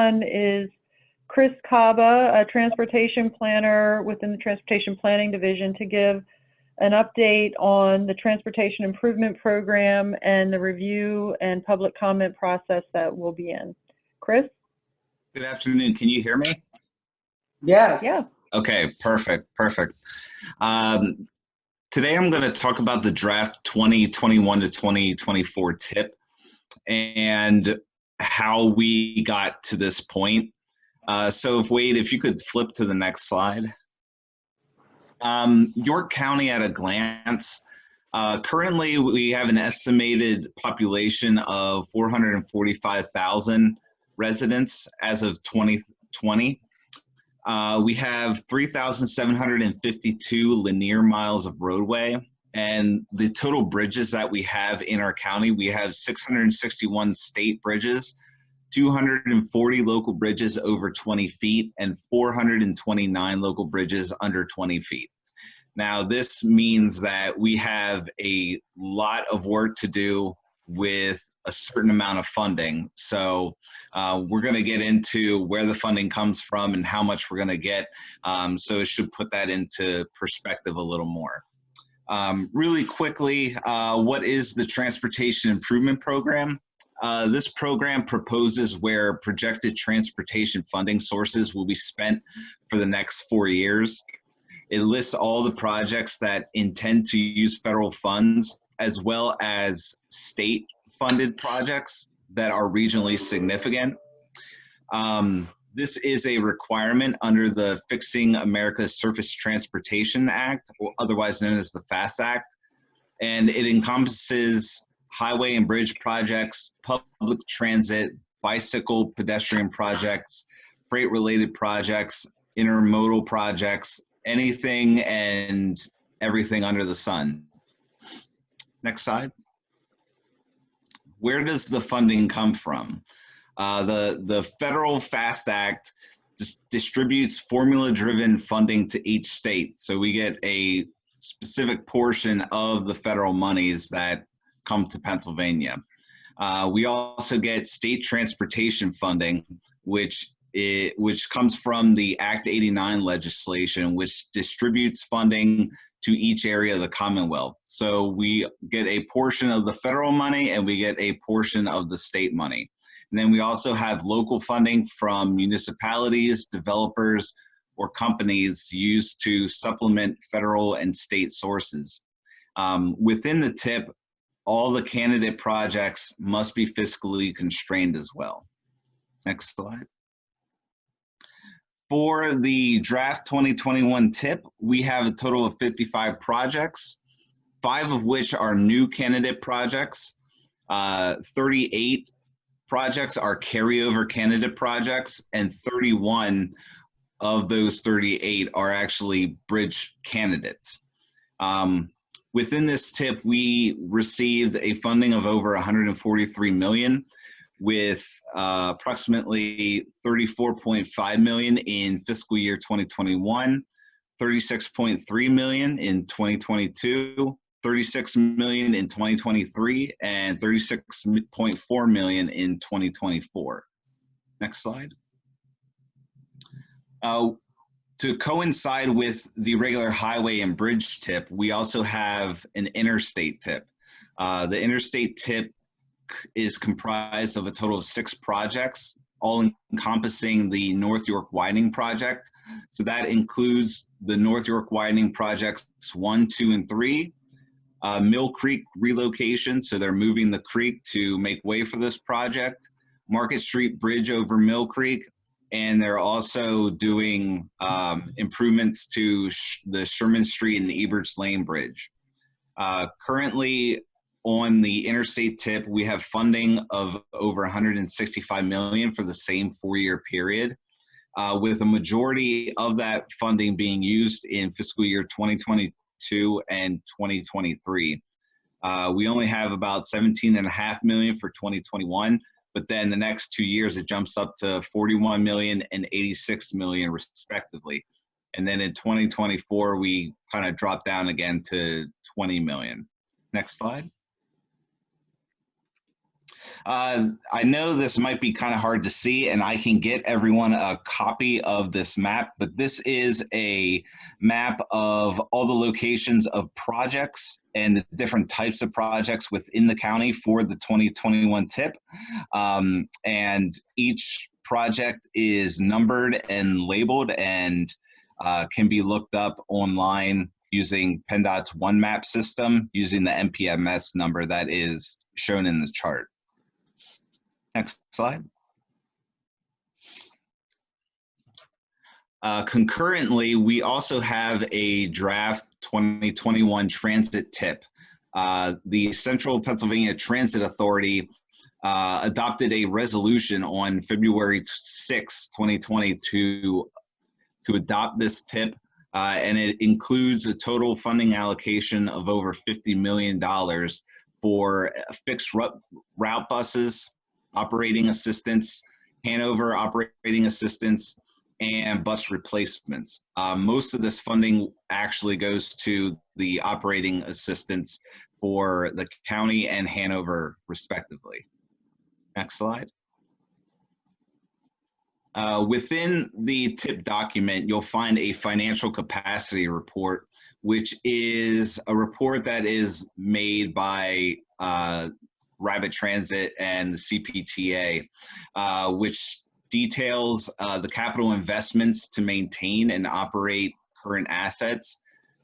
on is Chris Caba, a transportation planner within the Transportation Planning Division, to give an update on the Transportation Improvement Program and the review and public comment process that we'll be in. Chris? Good afternoon. Can you hear me? Yes. Yeah. Okay, perfect. Today I'm going to talk about the draft 2021 to 2024 TIP and how we got to this point. So Wade, if you could flip to the next slide. York County at a glance. Currently, we have an estimated population of 445,000 residents as of 2020. We have 3,752 linear miles of roadway, and the total bridges that we have in our county, we have 661 state bridges, 240 local bridges over 20 feet, and 429 local bridges under 20 feet. Now, this means that we have a lot of work to do with a certain amount of funding. So we're going to get into where the funding comes from and how much we're going to get. So it should put that into perspective a little more. Really quickly, what is the Transportation Improvement Program? This program proposes where projected transportation funding sources will be spent for the next 4 years. It lists all the projects that intend to use federal funds, as well as state-funded projects that are regionally significant. This is a requirement under the Fixing America's Surface Transportation Act, or otherwise known as the FAST Act, and it encompasses highway and bridge projects, public transit, bicycle pedestrian projects, freight-related projects, intermodal projects, anything and everything under the sun. Next slide. Where does the funding come from? The federal FAST Act distributes formula-driven funding to each state. So we get a specific portion of the federal monies that come to Pennsylvania. We also get state transportation funding, which comes from the Act 89 legislation, which distributes funding to each area of the Commonwealth. So we get a portion of the federal money and we get a portion of the state money. And then we also have local funding from municipalities, developers, or companies used to supplement federal and state sources. Within the TIP, all the candidate projects must be fiscally constrained as well. Next slide. For the draft 2021 TIP, we have a total of 55 projects, 5 of which are new candidate projects. 38 projects are carryover candidate projects, and 31 of those 38 are actually bridge candidates. Within this TIP, we received a funding of over $143 million, with approximately $34.5 million in fiscal year 2021, $36.3 million in 2022, $36 million in 2023, and $36.4 million in 2024. Next slide. To coincide with the regular highway and bridge TIP, we also have an interstate TIP. The interstate TIP is comprised of a total of 6 projects, all encompassing the North York Widening Project. So that includes the North York Widening Projects 1, 2, and 3, Mill Creek relocation, so they're moving the creek to make way for this project, Market Street Bridge over Mill Creek, and they're also doing improvements to the Sherman Street and Eberts Lane Bridge. Currently, on the interstate TIP, we have funding of over $165 million for the same 4-year period, with a majority of that funding being used in fiscal year 2022 and 2023. We only have about $17.5 million for 2021, but then the next 2 years it jumps up to $41 million and $86 million respectively. And then in 2024, we kind of drop down again to $20 million. Next slide. I know this might be kind of hard to see, and I can get everyone a copy of this map, but this is a map of all the locations of projects and the different types of projects within the county for the 2021 TIP. And each project is numbered and labeled and can be looked up online using PennDOT's One Map system using the MPMS number that is shown in the chart. Next slide. Concurrently, we also have a draft 2021 transit TIP. The Central Pennsylvania Transit Authority adopted a resolution on February 6, 2020 to adopt this TIP, and it includes a total funding allocation of over $50 million for fixed route buses, operating assistance, Hanover operating assistance, and bus replacements. Most of this funding actually goes to the operating assistance for the county and Hanover respectively. Next slide. Within the TIP document, you'll find a financial capacity report, which is a report that is made by Rapid Transit and the CPTA, which details the capital investments to maintain and operate current assets,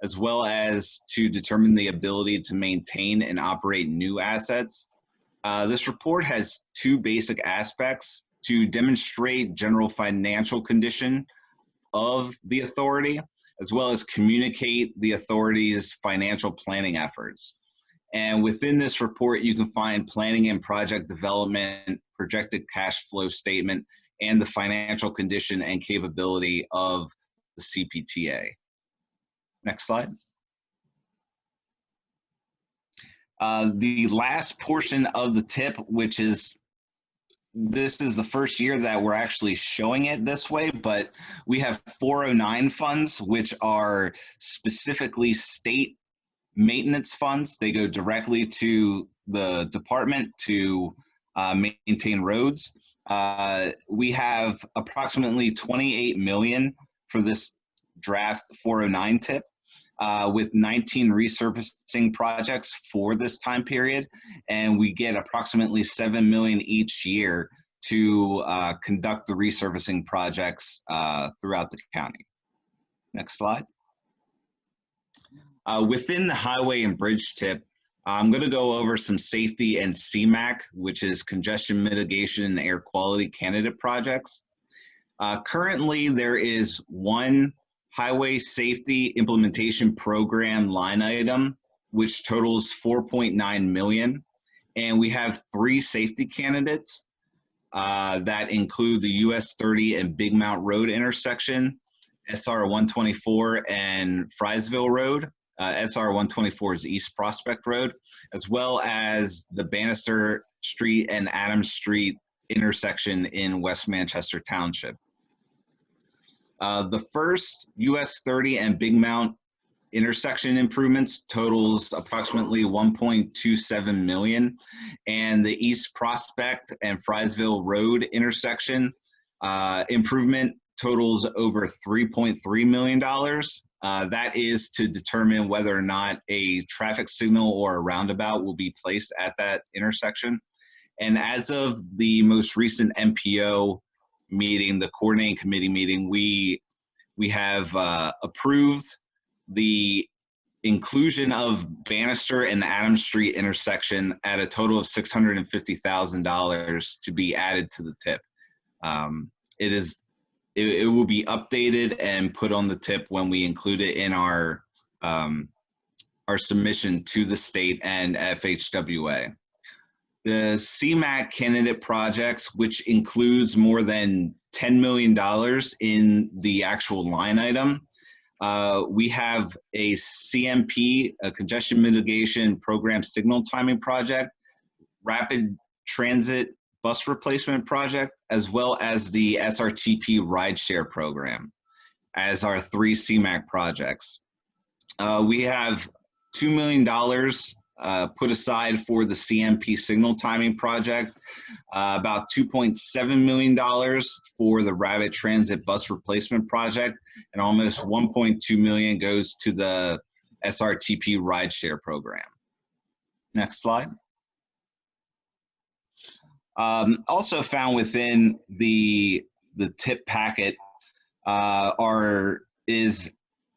as well as to determine the ability to maintain and operate new assets. This report has two basic aspects: to demonstrate general financial condition of the authority, as well as communicate the authority's financial planning efforts. And within this report, you can find planning and project development, projected cash flow statement, and the financial condition and capability of the CPTA. Next slide. The last portion of the TIP, which is, this is the first year that we're actually showing it this way, but we have 409 funds, which are specifically state maintenance funds. They go directly to the department to maintain roads. We have approximately 28 million for this draft 409 TIP, with 19 resurfacing projects for this time period, and we get approximately 7 million each year to conduct the resurfacing projects throughout the county. Next slide. Within the highway and bridge TIP, I'm going to go over some safety and CMAQ, which is congestion mitigation and air quality candidate projects. Currently, there is one highway safety implementation program line item, which totals 4.9 million. And we have 3 safety candidates that include the US 30 and Big Mount Road intersection, SR 124 and Friesville Road. SR 124 is East Prospect Road, as well as the Bannister Street and Adams Street intersection in West Manchester Township. The first US 30 and Big Mount intersection improvements totals approximately 1.27 million, and the East Prospect and Friesville Road intersection improvement totals over $3.3 million. That is to determine whether or not a traffic signal or a roundabout will be placed at that intersection. And as of the most recent MPO meeting, the coordinating committee meeting, we have approved the inclusion of Bannister and the Adams Street intersection at a total of $650,000 to be added to the TIP. It will be updated and put on the TIP when we include it in our submission to the state and FHWA. The CMAQ candidate projects, which includes more than $10 million in the actual line item. We have a CMP, a congestion mitigation program signal timing project, rapid transit bus replacement project, as well as the SRTP rideshare program as our 3 CMAQ projects. We have $2 million put aside for the CMP signal timing project, about $2.7 million for the Rapid Transit bus replacement project, and almost $1.2 million goes to the SRTP rideshare program. Next slide. Also found within the tip packet is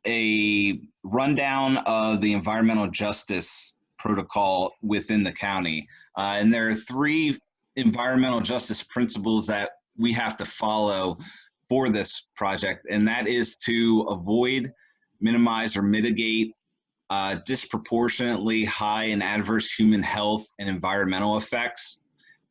a rundown of the environmental justice protocol within the county. And there are 3 environmental justice principles that we have to follow for this project, and that is to avoid, minimize, or mitigate disproportionately high and adverse human health and environmental effects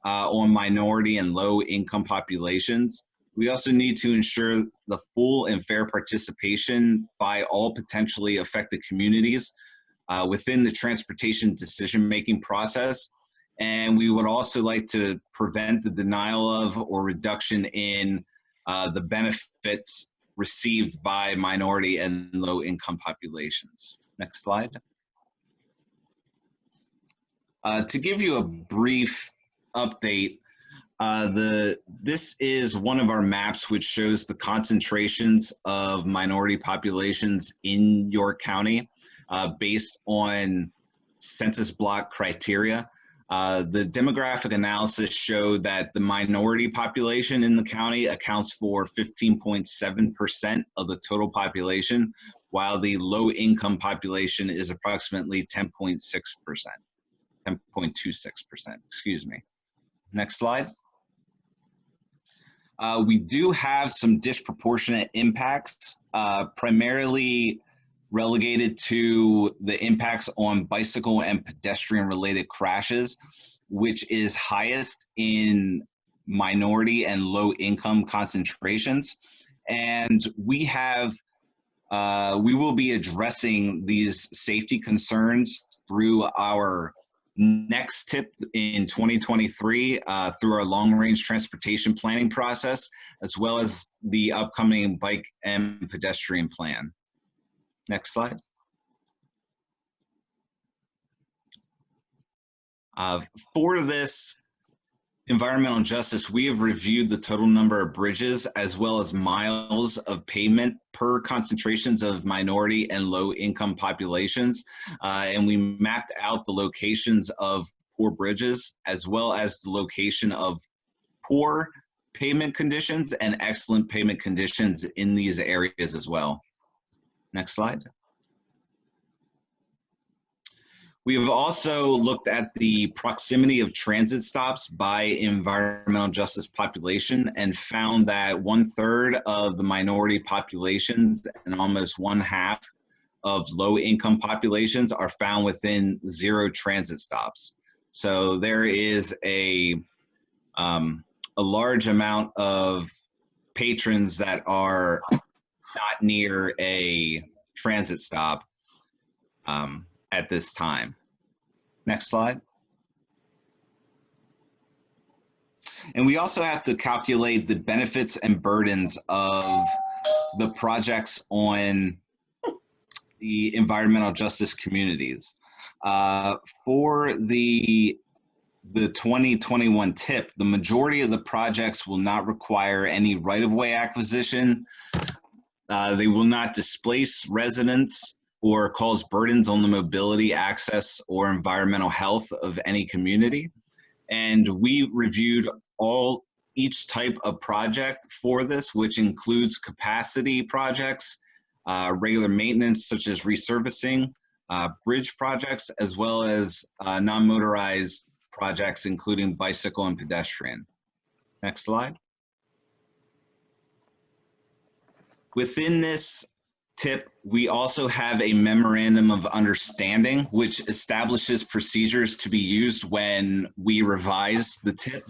on minority and low income populations. We also need to ensure the full and fair participation by all potentially affected communities within the transportation decision-making process. And we would also like to prevent the denial of or reduction in the benefits received by minority and low-income populations. Next slide. To give you a brief update, this is one of our maps which shows the concentrations of minority populations in York County based on census block criteria. The demographic analysis showed that the minority population in the county accounts for 15.7% of the total population, while the low income population is approximately 10.26%, excuse me. Next slide. We do have some disproportionate impacts, primarily relegated to the impacts on bicycle and pedestrian related crashes, which is highest in minority and low income concentrations. And we will be addressing these safety concerns through our next tip in 2023 through our long-range transportation planning process, as well as the upcoming bike and pedestrian plan. Next slide. For this environmental justice, we have reviewed the total number of bridges as well as miles of pavement per concentrations of minority and low income populations. And we mapped out the locations of poor bridges as well as the location of poor pavement conditions and excellent pavement conditions in these areas as well. Next slide. We have also looked at the proximity of transit stops by environmental justice population and found that 1/3 of the minority populations and almost 1/2 of low income populations are found within 0 transit stops. So there is a large amount of patrons that are not near a transit stop at this time. Next slide. And we also have to calculate the benefits and burdens of the projects on the environmental justice communities. For the 2021 tip, the majority of the projects will not require any right-of-way acquisition. They will not displace residents or cause burdens on the mobility, access, or environmental health of any community. And we reviewed each type of project for this, which includes capacity projects, regular maintenance such as resurfacing, bridge projects, as well as non-motorized projects, including bicycle and pedestrian. Next slide. Within this tip, we also have a memorandum of understanding, which establishes procedures to be used when we revise the tip.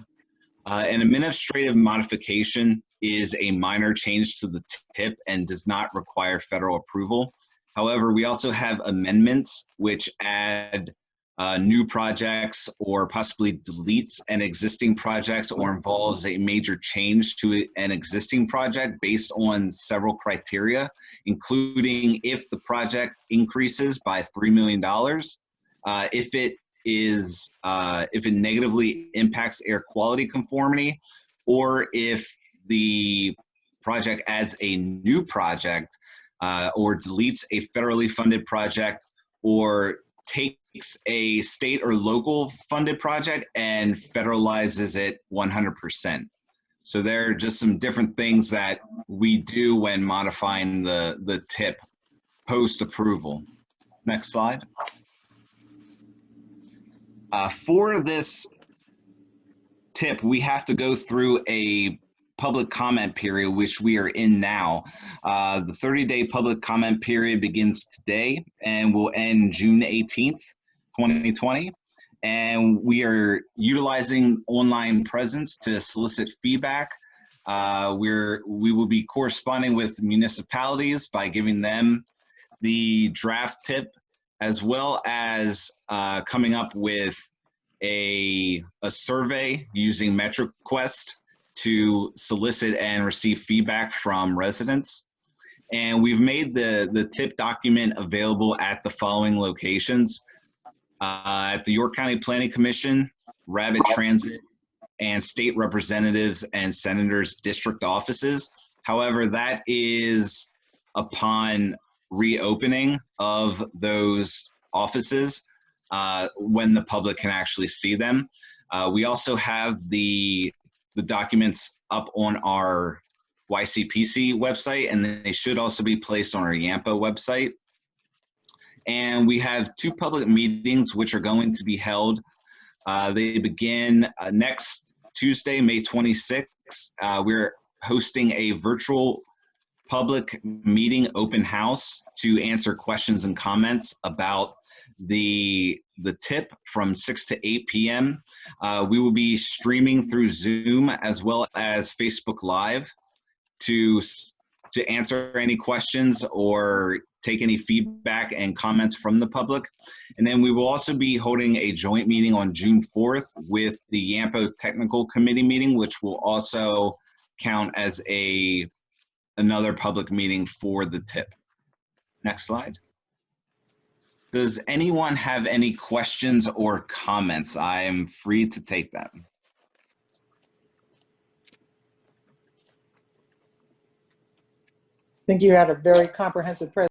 An administrative modification is a minor change to the tip and does not require federal approval. However, we also have amendments which add new projects or possibly deletes an existing project or involves a major change to an existing project based on several criteria, including if the project increases by $3 million, if it negatively impacts air quality conformity, or if the project adds a new project, or deletes a federally funded project, or takes a state or local funded project and federalizes it 100%. So there are just some different things that we do when modifying the TIP post-approval. Next slide. For this TIP, we have to go through a public comment period, which we are in now. The 30-day public comment period begins today and will end June 18th, 2020. And we are utilizing online presence to solicit feedback. We will be corresponding with municipalities by giving them the draft TIP, as well as coming up with a survey using MetroQuest to solicit and receive feedback from residents. And we've made the TIP document available at the following locations: at the York County Planning Commission, Rapid Transit, and state representatives and senators' district offices. However, that is upon reopening of those offices when the public can actually see them. We also have the documents up on our YCPC website, and they should also be placed on our YAMPA website. And we have 2 public meetings which are going to be held. They begin next Tuesday, May 26th. We're hosting a virtual public meeting open house to answer questions and comments about the TIP from 6 to 8 p.m. We will be streaming through Zoom as well as Facebook Live to answer any questions or take any feedback and comments from the public. And then we will also be holding a joint meeting on June 4th with the YAMPA Technical Committee meeting, which will also count as another public meeting for the TIP. Next slide. Does anyone have any questions or comments? I am free to take them. I think you had a very comprehensive presentation.